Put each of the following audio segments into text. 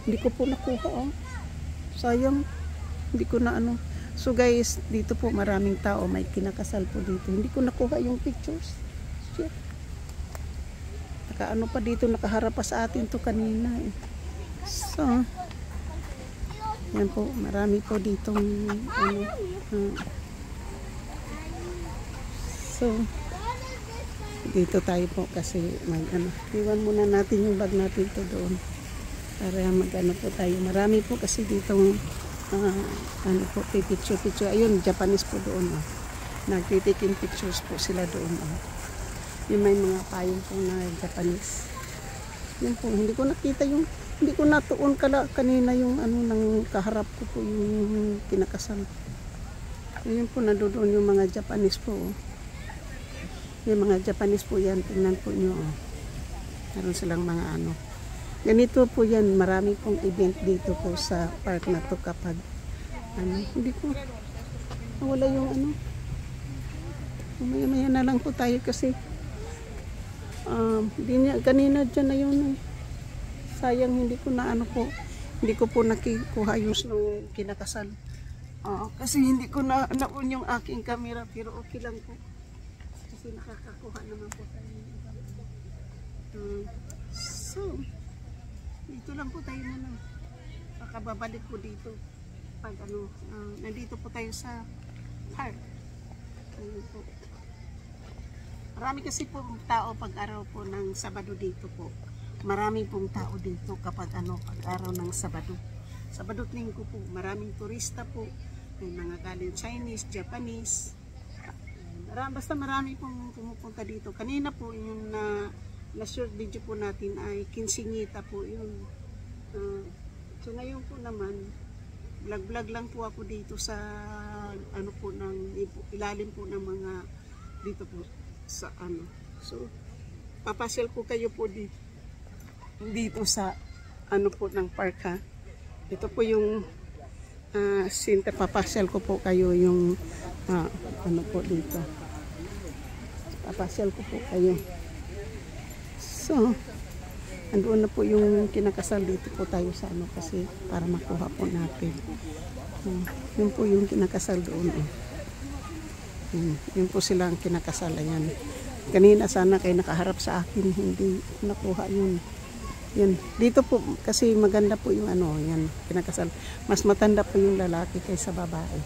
Hindi ko po nakuha, oh. Sayang, hindi ko na ano. So guys, dito po maraming tao, may kinakasal po dito. Hindi ko nakuha yung pictures. Shit. Nakaano pa dito, nakaharap pa sa atin to kanina eh. So, yan po, marami po ditong ano. So, dito tayo po kasi mag ano, iwan muna natin yung bag natin to doon. Para mag-ano po tayo. Marami po kasi ditong ano po, picture. Ayun, Japanese po doon. Oh. Nagtitikin pictures po sila doon. Oh. Yung may mga payong po na Japanese. Yan po, hindi ko nakita yung, hindi ko natuon kanina yung ano, nang kaharap ko po yung kinakasal. Yun po, nandoon yung mga Japanese po. Oh. Yung mga Japanese po yan, tingnan po nyo. Oh. Meron silang mga ano. Ganito po yan, marami pong event dito po sa park na to kapag ano, hindi ko nawala yung ano, maya na lang po tayo kasi kanina dyan na yun eh. Sayang hindi ko na ano po, hindi ko po nakikuha yung nung kinakasal kasi hindi ko na naon yung aking camera, pero okay lang po kasi nakakakuha naman po tayo. So dito lang po tayo muna. Makababalik po dito. Pag ano, nandito po tayo sa park. Po. Marami kasi po tao pag araw po ng Sabado dito po. Marami pong tao dito kapag ano, pag araw ng Sabado. Sabado at Linggo po. Maraming turista po. May mga galing Chinese, Japanese. Basta marami pong pumupunta dito. Kanina po yung na short video po natin ay Quinceañera po yun. So ngayon po naman vlog lang po ako dito sa ano po ng ilalim po ng mga dito po sa ano. So papasyal ko kayo po dito sa ano po ng park ha. Ito po yung center, papasyal ko po kayo yung ano po dito. Papasyal ko po kayo. So, andoon na po yung kinakasal dito po tayo sa ano kasi para makuha po natin. Yun po yung kinakasal doon. Yun po sila ang kinakasal. Ayan. Kanina sana kayo nakaharap sa akin, hindi nakuha yun. Yan. Dito po kasi maganda po yung ano, yan, kinakasal. Mas matanda po yung lalaki kaysa babae.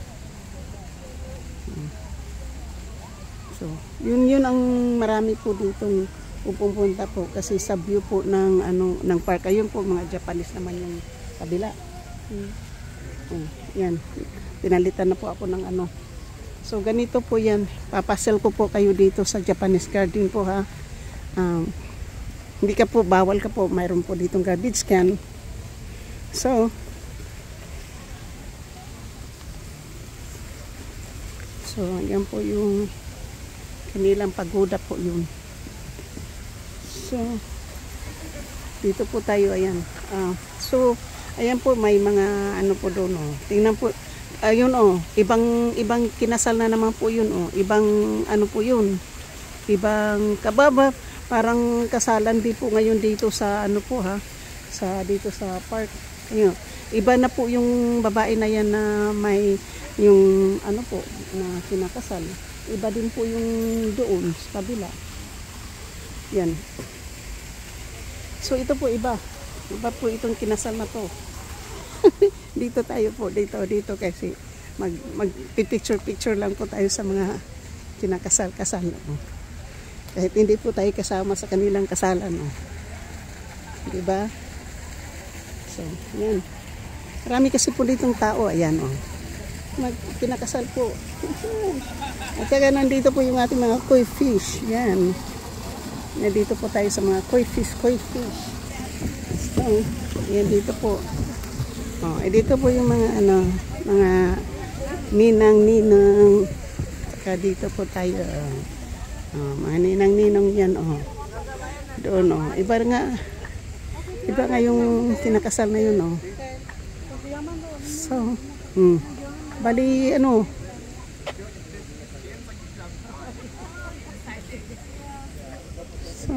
So, yun ang marami po dito pupunta po kasi sa view po ng ano ng park. Ayun po mga Japanese naman yung kabila. Yan. Pinalitan na po ako ng ano. So ganito po yan. Papasel ko po kayo dito sa Japanese garden po ha. Hindi ka po, bawal ka po. Mayroon po ditong garbage can. So yan po yung kanilang pagoda po yun. So, dito po tayo, ayan. So, ayan po, may mga ano po doon, oh. Tingnan po, ayun, oh, ibang kinasal na naman po yun, oh. Ibang, ano po yun, ibang kababa, parang kasalan din po ngayon dito sa, ano po ha, dito sa park. Ayun, iba na po yung babae na yan na may, yung, ano po, na kinakasal. Iba din po yung doon, sa kabila. Yan. So ito po iba po itong kinasal na to. Dito tayo po, dito kasi mag-picture lang po tayo sa mga kinakasal-kasal. Kahit hindi po tayo kasama sa kanilang kasalan. Diba? So, yan. Marami kasi po ditong tao, ayan pinakasal po. At saka nandito po yung ating mga koi fish. Yan. Nandito po tayo sa mga koi fish. So, yan dito po. Dito po yung mga ano, mga ninang. Saka dito po tayo. Mga ninang yan. Doon. Iba nga yung kinakasal na yun. So, bali ano. So,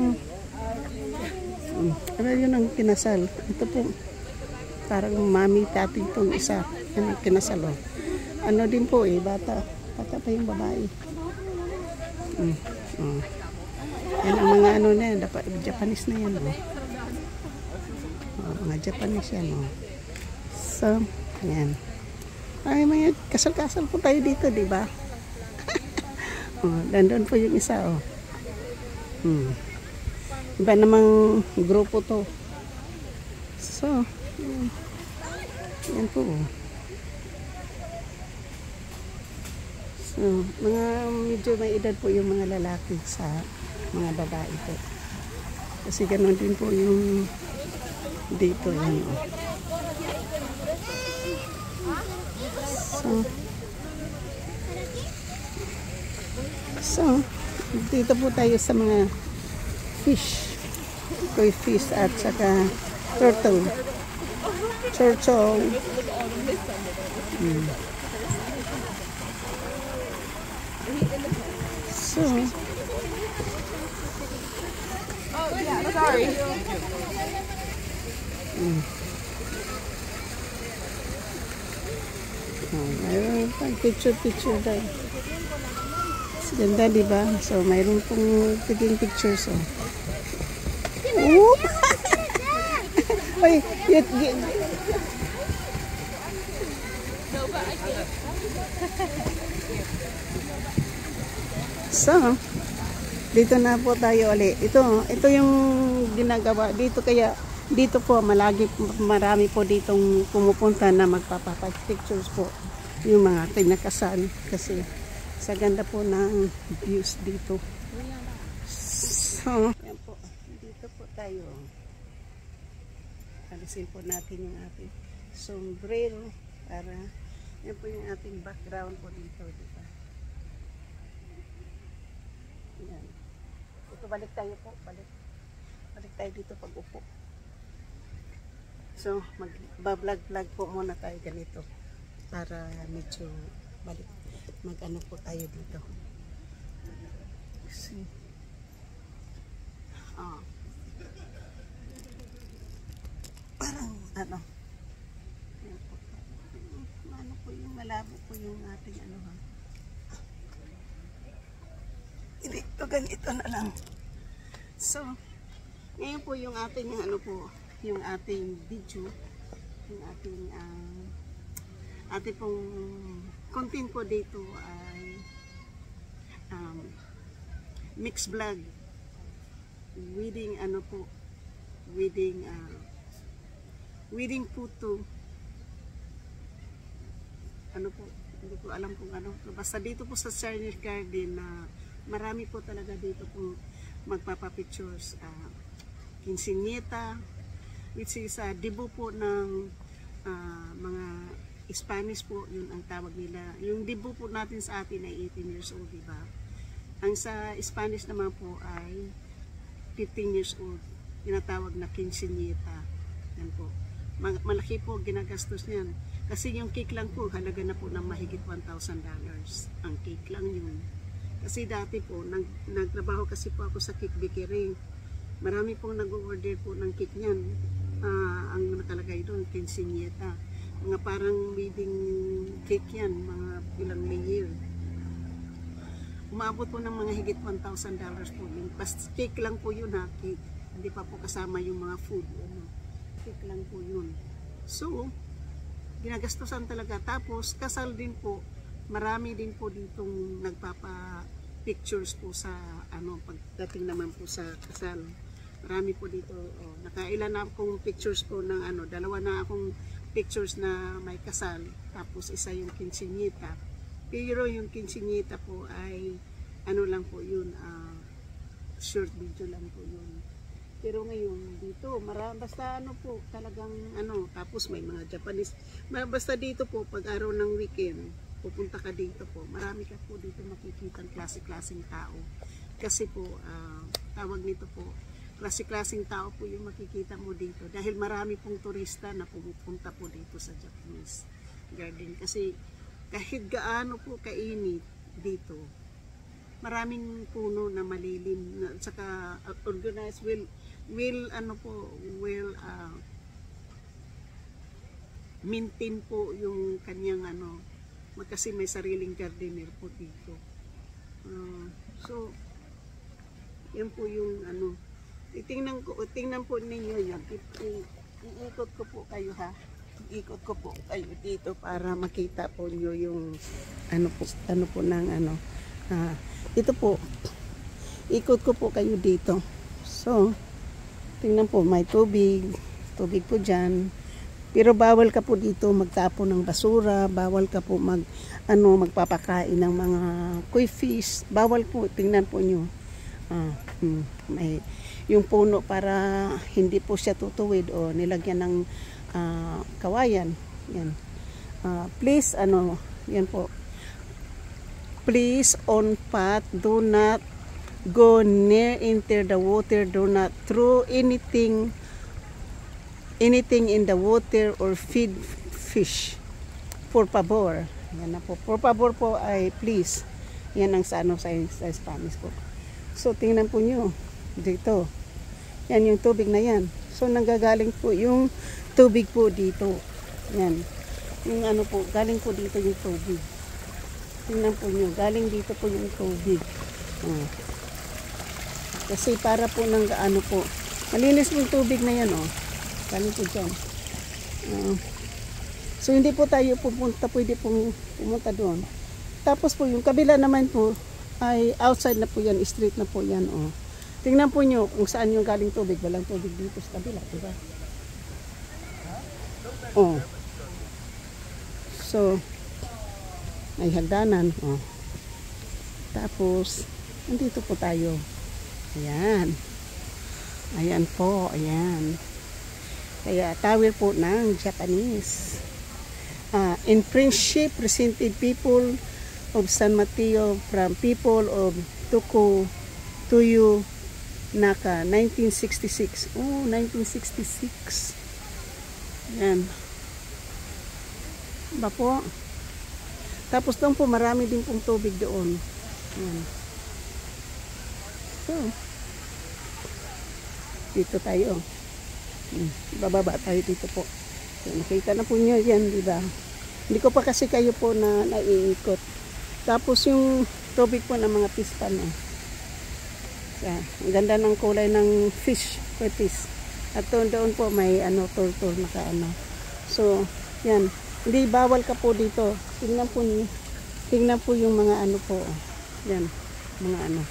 ano yun ang kinasal. Ito po. Parang mami tati itong isa. Ano, kinasalo. Ano din po eh, bata. Bata pa yung babae. Yan ang mga ano na yan. Japanese na yan. Mga Japanese yan. So, yan. Ay, may kasal-kasal po tayo dito, di ba? Nandun po yung isa, Iba namang grupo to. So, yan po. So, mga medyo may edad po yung mga lalaki sa mga babae po. Kasi ganun din po yung dito. Yan, So, dito po tayo sa mga fish. Koi fish at saka turtle. Turtle. So, oh yeah, sorry. Mayroon pang picture tayo. Ganda, diba? So, mayroon pong taking pictures, Oop! Ay, So, dito na po tayo ulit. Ito yung ginagawa dito, kaya dito po marami po ditong pumupunta na magpapapictures po yung mga tinakasal kasi sa ganda po ng views dito. So, yan po. Dito po tayo. Alisin po natin yung ating sombrero para yan po yung ating background po dito. Diba? Yan. Ito, balik tayo po. Balik tayo dito pag upo. So, mag-vlog po muna tayo ganito para medyo mag-ano po tayo dito. See? Parang ano po yung malabo po yung ating ano ha. Hindi, ito ganito na lang. So, ngayon po yung ating ano po, yung ating video, yung ating pong content po dito ay mixed vlog, wedding ano po, wedding photo, ano po, hindi ko alam kung ano, basta dito po sa Chinese Garden na marami po talaga dito po magpapapictures, quinceañera, which is debut po ng mga Spanish po, yun ang tawag nila. Yung debut po natin sa atin ay 18 years old, diba? Ang sa Spanish naman po ay 15 years old. Tinatawag na quinceañera. Yan po. Malaki po ginagastos niyan. Kasi yung cake lang po, halaga na po ng mahigit $1,000. Ang cake lang yun. Kasi dati po, nagtrabaho kasi po ako sa cake bakery. Marami pong nag-order po ng cake niyan. Ang nakalagay doon, quinceañera. Mga parang wedding cake yan, mga ilang layer. Umabot po ng mga higit $1,000 po. Basta cake lang po yun ha, cake. Hindi pa po kasama yung mga food. Cake lang po yun. So, ginagastosan talaga. Tapos, kasal din po. Marami din po ditong nagpapa-pictures po sa, pagdating naman po sa kasal. Marami po dito. Nakailan na akong pictures po ng dalawa na akong pictures na may kasal. Tapos, isa yung quinceañera. Pero yung quinceañera po ay lang po yun, short video lang po yun. Pero ngayon dito, basta po talagang tapos may mga Japanese. Basta dito po pag araw ng weekend, pupunta ka dito po. Marami ka po dito makikitang klase-klaseng tao. Kasi po tawag nito po, klase-klaseng tao po yung makikita mo dito dahil marami pong turista na pumupunta po dito sa Japanese Garden kasi kahit gaano po kainit dito, maraming puno na malilim at saka maintain po yung kanyang ano, kasi may sariling gardener po dito. So, yan po yung ano, tingnan po ninyo yan. Iikot ko po kayo ha. Iikot ko po kayo dito para makita po nyo yung ano po ng ano. Ito po, ikot ko po kayo dito. So, tingnan po, may tubig po dyan. Pero bawal ka po dito magtapon ng basura, bawal ka po magpapakain ng mga koi fish, bawal po, tingnan po nyo. May yung puno para hindi po siya tutuwid o nilagyan ng kawayan. Yan. Please, yan po. Please, on path, do not go near enter the water, do not throw anything in the water or feed fish. Por favor. Yan na po. Por favor po ay please. Yan ang sa Spanish po. So, tingnan po nyo. Dito. Yan yung tubig na yan. So, nanggagaling po yung tubig po dito. Yan. Yung ano po, galing po dito yung tubig. Tingnan po nyo. Galing dito po yung tubig. Kasi para po ng ano po. Malinis po yung tubig na yan, oh. Galing po dyan. So, hindi po tayo pwede pong pumunta doon. Tapos po, yung kabila naman po, ay outside na po yan, street na po yan, oh. Tingnan po nyo kung saan yung galing tubig. Walang tubig dito sa kabila, diba? Oh. So, may hagdanan, oh. Tapos, nandito po tayo. Ayan. Ayan po, ayan. Kaya tower po ng Japanese. In friendship, presented people of San Mateo from people of Tuyo, Naka, 1966. Oh, 1966. Yan. Ba po? Tapos doon po, marami din pong tubig doon. Yan. So, dito tayo. Bababa tayo dito po. So, nakita na po nyo yan, di ba? Hindi ko pa kasi kayo po na naiikot. Tapos yung tubig po ng mga pispan. Ang ganda ng kulay ng fish, koi fish. At doon po may turtle naka ano. So, yan. Hindi bawal ka po dito. Tingnan po niyo. Tingnan po yung mga ano po. Yan, mga ano.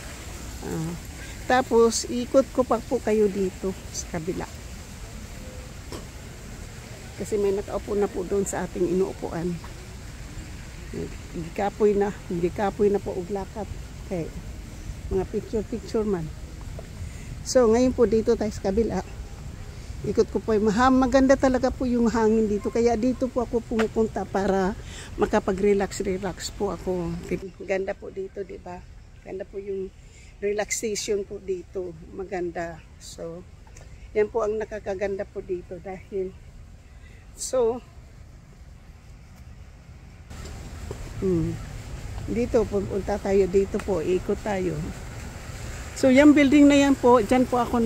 Tapos ikot ko pa po kayo dito sa kabila. Kasi may nakaupo na po doon sa ating inuupuan. Hindi kapoy na po uglakat. Okay. Mga picture man. So, ngayon po dito tayo sa kabila. Ikot ko po. Maganda talaga po yung hangin dito. Kaya dito po ako pumupunta para makapag-relax po ako. Ganda po dito, di ba? Ganda po yung relaxation po dito. Maganda. So, yan po ang nakakaganda po dito dahil dito pupunta tayo dito po, ikot tayo. So yung building na yan po, dyan po ako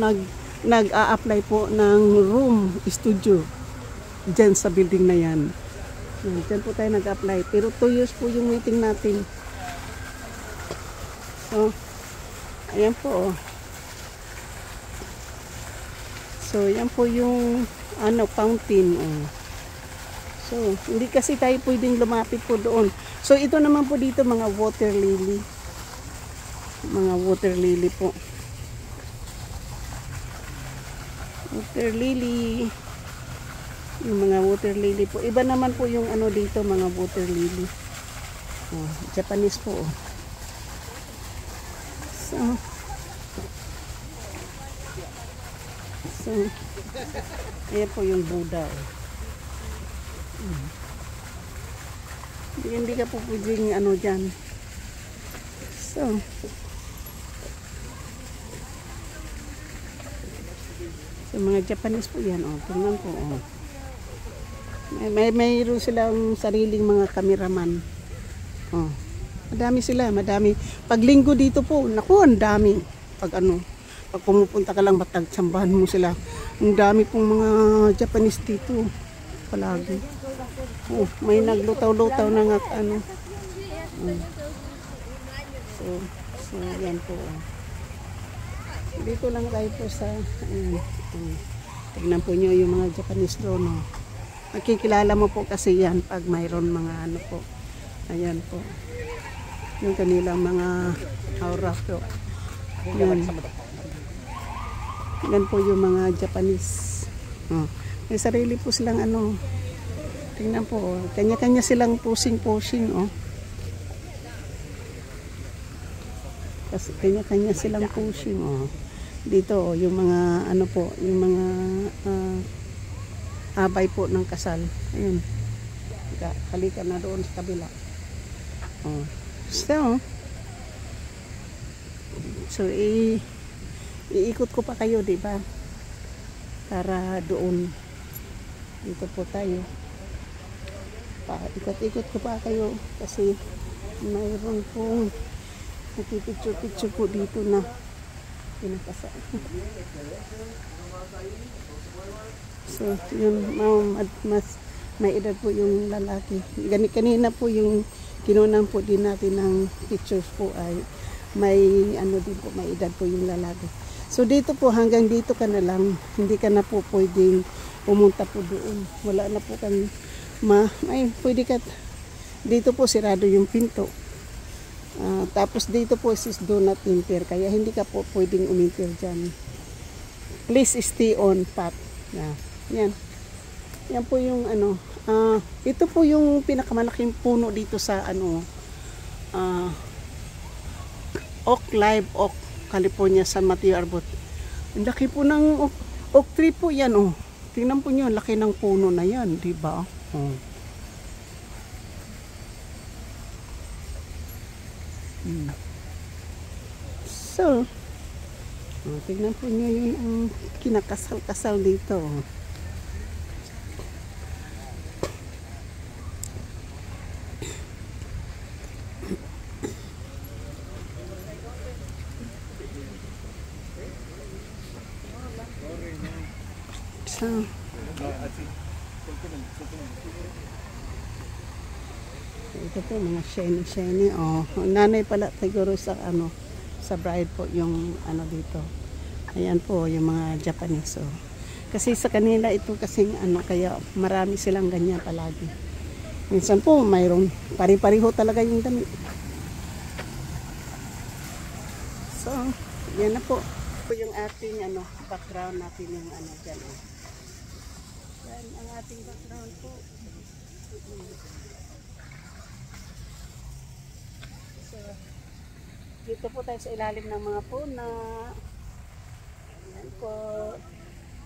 nag-a-apply po ng room studio dyan sa building na yan. Dyan po tayo nag-apply, pero 2 years po yung meeting natin. So ayan po. So yan po yung fountain. So, hindi kasi tayo pwedeng lumapit po doon. So, ito naman po dito mga water lily. Mga water lily po. Water lily. Yung mga water lily po. Iba naman po yung dito, mga water lily. Japanese po. So, ayan po yung Buddha. Hindi ka po pwedeng dyan. So, mga Japanese po yan. Tingnan po. Mayroon silang sariling mga cameraman. Madami sila. Madami. Pag linggo dito po, naku, ang dami. Pag pumupunta ka lang, matagsambahan mo sila. Ang dami pong mga Japanese dito. palagi. Oh, may naglutaw-lutaw na nga ano. So yan po. Dito lang tayo po sa tignan po nyo yung mga Japanese drone. Oh. Makikilala mo po kasi yan pag mayroon mga ano po. Ayan po. Yung kanilang mga aura po. Yan. Yan po yung mga Japanese. Oh. May sarili po silang ano. Tingnan po. Oh. Kanya-kanya silang pushing-pushing. Oh. Kasi kanya-kanya silang pushing. Oh. Dito oh, yung mga ano po. Yung mga abay po ng kasal. Ayun. Halika na doon sa kabila. Oh. So iikot ko pa kayo, di ba? Para doon. Dito po tayo. Ikot-ikot ko pa kayo kasi mayroon pong picture po dito na pinakasal. So, yun, mas may edad po yung lalaki. Kanina po yung kinunan po din natin ng pictures po ay may ano din po, may edad po yung lalaki. So dito po, hanggang dito ka na lang, hindi ka na po pwedeng pumunta po doon. Wala na po kang pwede ka, dito po sirado yung pinto. Tapos dito po is do not enter, kaya hindi ka po pwedeng uminter dyan. Please stay on path. Yan. Yan po yung ano, ito po yung pinakamalaking puno dito sa ano, Live Oak, California, San Mateo Arbot. Ang laki po ng oak tree po yan, oh. Tingnan po nyo, laki ng puno na yan, di ba? Oh. So, tingnan po nyo yung kinakasal-kasal dito. So, ito po mga shiny. Oh, nanay pala siguro sa ano, sa bride po yung ano dito. Ayan po yung mga Japanese. Oh. Kasi sa kanila ito kasing ano, kaya marami silang ganyan palagi. Minsan po mayroong pari-pariho talaga yung damit. So, yan na po. Ito yung ating ano, background natin yung ano dyan. Oh. Yan ang ating background po. So, dito po tayo sa ilalim ng mga puna. Yan po.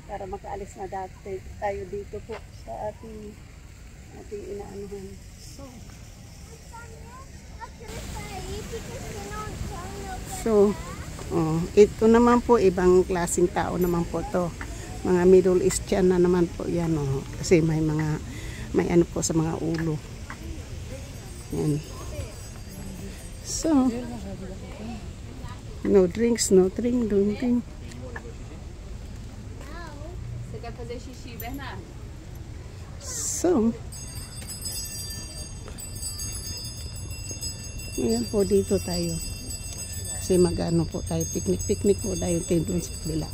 Para makaalis na dati tayo dito po sa ating inaanuhan. So, ito naman po ibang klaseng tao naman po to. Mga Middle Eastern na naman po yan. Kasi may ano po sa mga ulo. Yan. So, no drinks, no drinking. So, yan po dito tayo. Kasi mag-ano po tayo, picnic po tayo doon sa kabila.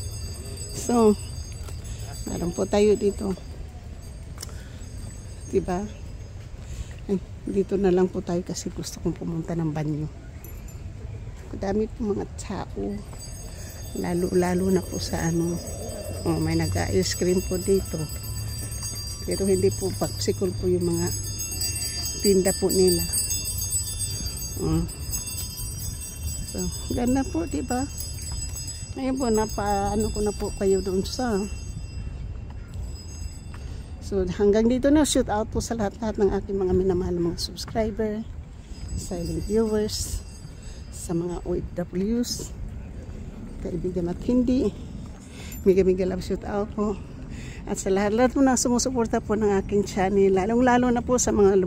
So, meron po tayo dito. Diba? Ay, dito na lang po tayo kasi gusto kong pumunta ng banyo. Dami po mga tao. Lalo na po sa ano. May nag-ice cream po dito. Pero hindi po popsicle po yung mga tinda po nila. So, ganda po, diba? Ngayon po, ano ko na po kayo doon sa. So, hanggang dito na, shoot out po sa lahat-lahat ng aking mga minamahal mga subscriber, silent viewers, sa mga OFWs, kaibigan at hindi. Mega love shoot out po. At sa lahat-lahat po na sumusuporta po ng aking channel, lalong-lalo na po sa mga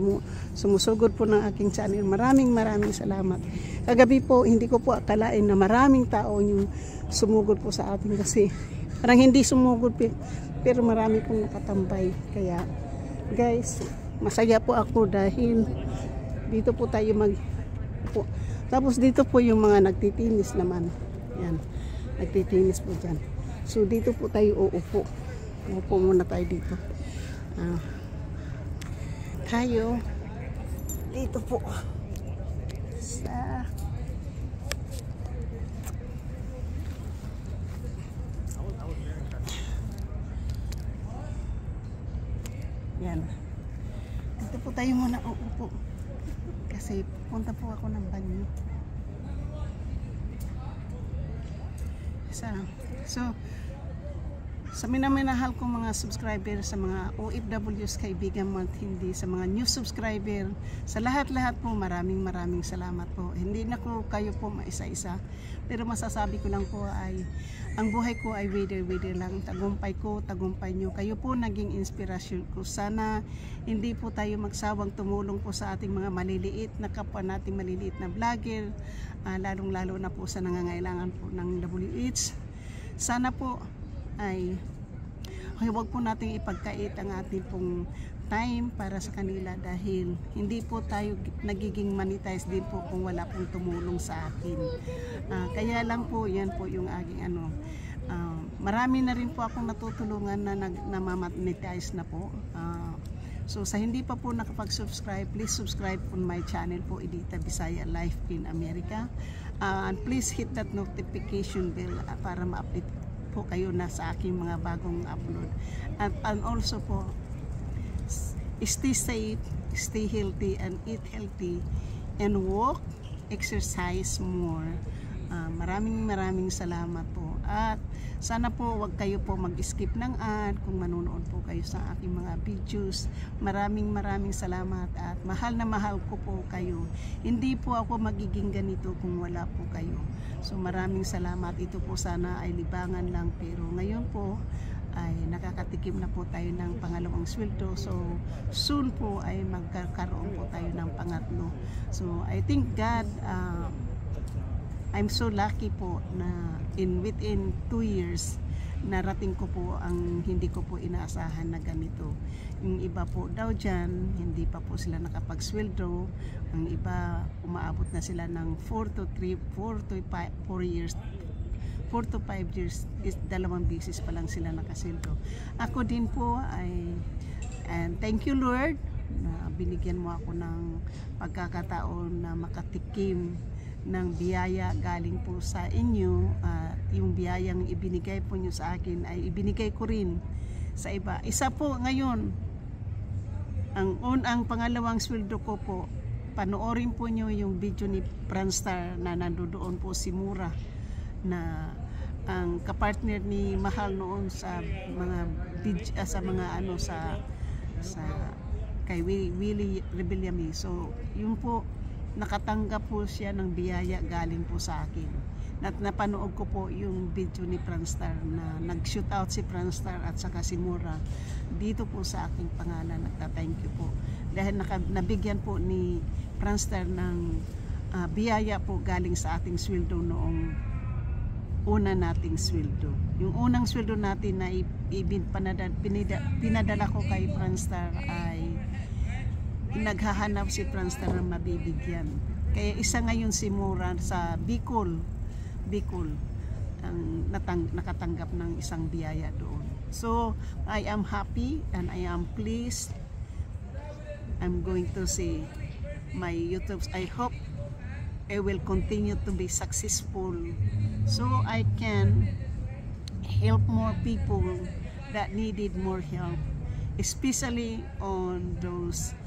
sumusugod po ng aking channel. Maraming salamat. Kagabi po, hindi ko po akalain na maraming tao yung sumugod po sa atin kasi parang hindi sumugod pero marami pong nakatambay. Kaya Guys, masaya po ako dahil dito po tayo po. Tapos dito po yung mga nagtitinis naman. Yan, nagtitinis po dyan. So dito po tayo uupo. Uupo muna tayo dito. Tayo dito po sa yan. Dito po tayo muna uupo. Kasi punta po ako ng banyo. So, sa minaminahal kong mga subscriber, sa mga OFWs, kaibigan mo at hindi, sa mga new subscriber, sa lahat-lahat po, maraming salamat po. Hindi na ko kayo po maisa-isa, pero masasabi ko lang po ay, ang buhay ko ay wither lang. Tagumpay ko, tagumpay nyo. Kayo po naging inspirasyon ko. Sana hindi po tayo magsawang tumulong po sa ating mga maliliit na kapwa nating maliliit na vlogger, lalong-lalo na po sa nangangailangan po ng WH. Sana po ay huwag po natin ipagkait ang ating pong time para sa kanila dahil hindi po tayo nagiging monetize din po kung wala pong tumulong sa akin. Kaya lang po, yan po yung aking marami na rin po akong natutulungan na namamonetize na po. So sa hindi pa po nakapag-subscribe, please subscribe on my channel po, Edita Bisaya Life in America. And please hit that notification bell para ma-update po kayo na sa aking mga bagong upload. And also po, stay safe, stay healthy, and eat healthy, and walk, exercise more. Maraming salamat po. At sana po wag kayo po mag-skip ng ad kung manonood po kayo sa aking mga videos. Maraming salamat at mahal na mahal ko po kayo. Hindi po ako magiging ganito kung wala po kayo. So maraming salamat. Ito po sana ay libangan lang, pero ngayon po ay nakakatikim na po tayo ng pangalawang sweldo. So soon po ay magkakaroon po tayo ng pangatlo. So I think God, I'm so lucky po na within 2 years narating ko po ang hindi ko po inaasahan na ganito. Yung iba po daw dyan, hindi pa po sila nakapagsweldo. Ang iba, umaabot na sila ng 4 to 5 years, is 2 beses pa lang sila nakasweldo. Ako din po ay, and thank you Lord, na binigyan mo ako ng pagkakataon na makatikim ng biyaya galing po sa inyo. Yung biyayang ibinigay po nyo sa akin ay ibinigay ko rin sa iba. Isa po ngayon, ang pangalawang sweldo ko po, panoorin po nyo yung video ni Franstar na nandoon po si Mura, na ang kapartner ni Mahal noon sa mga kay Willie Rebellamy. So yun po, nakatanggap po siya ng biyaya galing po sa akin. Napanood ko po yung video ni Franstar na nag-shoot out si Franstar at saka si Mura dito po sa aking pangalan. Nagta-thank you po dahil nabigyan po ni Franstar ng biyaya po galing sa ating sweldo noong una nating sweldo. Yung unang sweldo natin na pinadala ko kay Franstar ay naghahanap si Franstar na mabibigyan. Kaya isa ngayon si Mura sa Bicol ang nakatanggap ng isang biyaya doon. So I am happy and I am pleased. I'm going to see my YouTube. I hope I will continue to be successful so I can help more people that needed more help, especially on those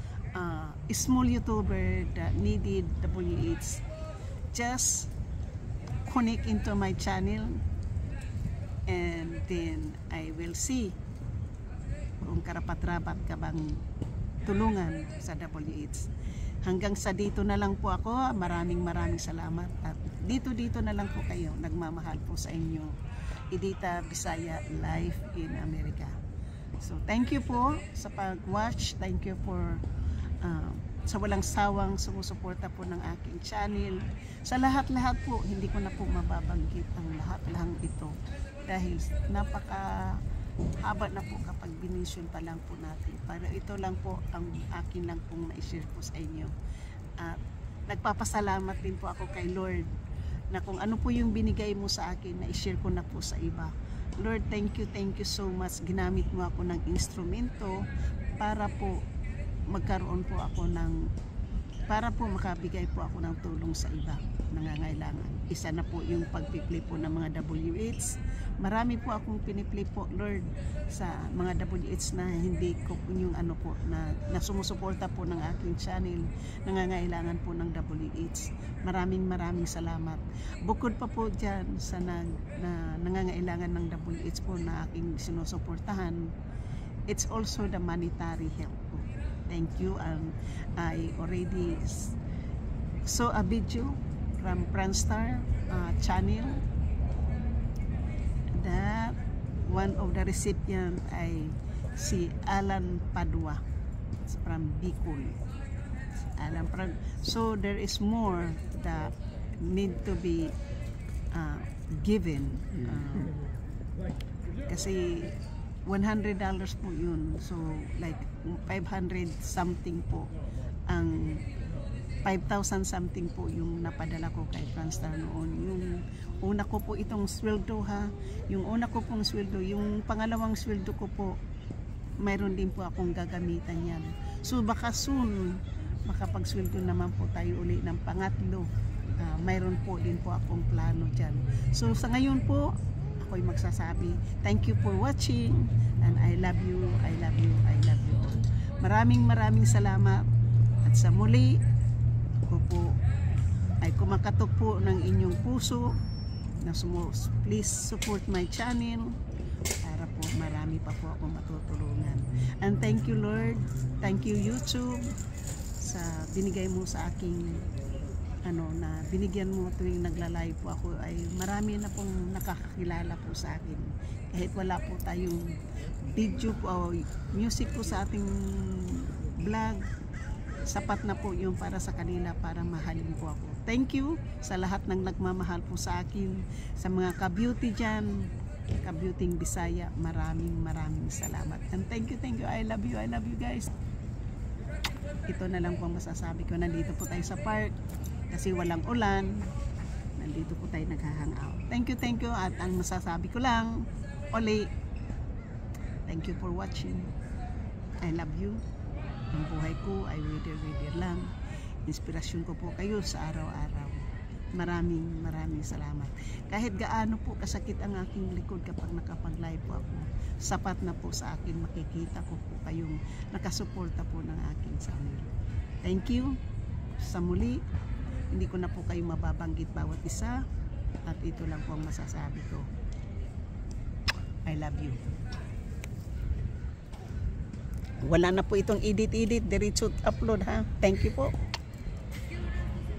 small YouTuber that needed WH. Just connect into my channel and then I will see kung karapat-rapat ka bang tulungan sa WH. Hanggang sa dito na lang po ako. Maraming salamat at dito na lang po kayo. Nagmamahal po sa inyo, Edita Bisaya Life in America. So thank you po sa pag-watch. Thank you for sa walang sawang sumusuporta po ng aking channel. Sa lahat-lahat po, hindi ko na po mababanggit ang lahat lang ito dahil haba na po kapag binisyon pa lang po natin. Para ito lang po ang akin lang pong na-share po sa inyo. At nagpapasalamat din po ako kay Lord na kung ano po yung binigay mo sa akin, na-share ko na po sa iba. Lord, thank you so much. Ginamit mo ako ng instrumento para po magkaroon po ako ng, para po makabigay po ako ng tulong sa iba nangangailangan. Isa na po yung pagpiplay po ng mga WH. Marami po akong piniplay po, Lord, sa mga WH na hindi ko yung ano po na sumusuporta po ng aking channel, nangangailangan po ng WH. Maraming salamat. Bukod pa po dyan sa nangangailangan ng WH po na aking sinusuportahan, it's also the monetary help po. Thank you. I already saw a video from Franstar channel that one of the recipient ay si Alan Padua from Bicol. So there is more that need to be given kasi $100 po yun, so like 500 something po ang 5,000 something po yung napadala ko kay Franstar noon. Yung una ko po itong sweldo ha, yung una ko pong sweldo, yung pangalawang sweldo ko po mayroon din po akong gagamitan yan. So baka soon makapagsweldo naman po tayo uli ng pangatlo. Mayroon po din po akong plano dyan. So sa ngayon po ako'y magsasabi, thank you for watching and I love you all. Maraming salamat at sa muli ako po ay kumakatok po ng inyong puso na please support my channel para po marami pa po akong matutulungan. And thank you Lord, thank you YouTube sa binigay mo sa aking na binigyan mo tuwing nagla-live po ako, ay marami na pong nakakakilala po sa akin. Kahit wala po tayong video po o music po sa ating vlog, sapat na po yung para sa kanila para mahalin po ako. Thank you sa lahat ng nagmamahal po sa akin, sa mga ka-beauty dyan, ka-beauty Bisaya, maraming salamat. And thank you, I love you guys. Ito na lang po masasabi ko. Nandito po tayo sa park kasi walang ulan. Nandito po tayo nag-hang out. Thank you. At ang masasabi ko lang, uli, thank you for watching. I love you. Ang buhay ko ay wither lang. Inspirasyon ko po kayo sa araw-araw. Maraming salamat. Kahit gaano po kasakit ang aking likod kapag nakapag-live po ako, sapat na po sa akin, makikita ko po kayong nakasuporta po ng aking channel. Thank you. Sa muli, hindi ko na po kayo mababanggit bawat isa at ito lang po ang masasabi ko. I love you. Wala na po itong edit, diretso upload ha. Thank you po.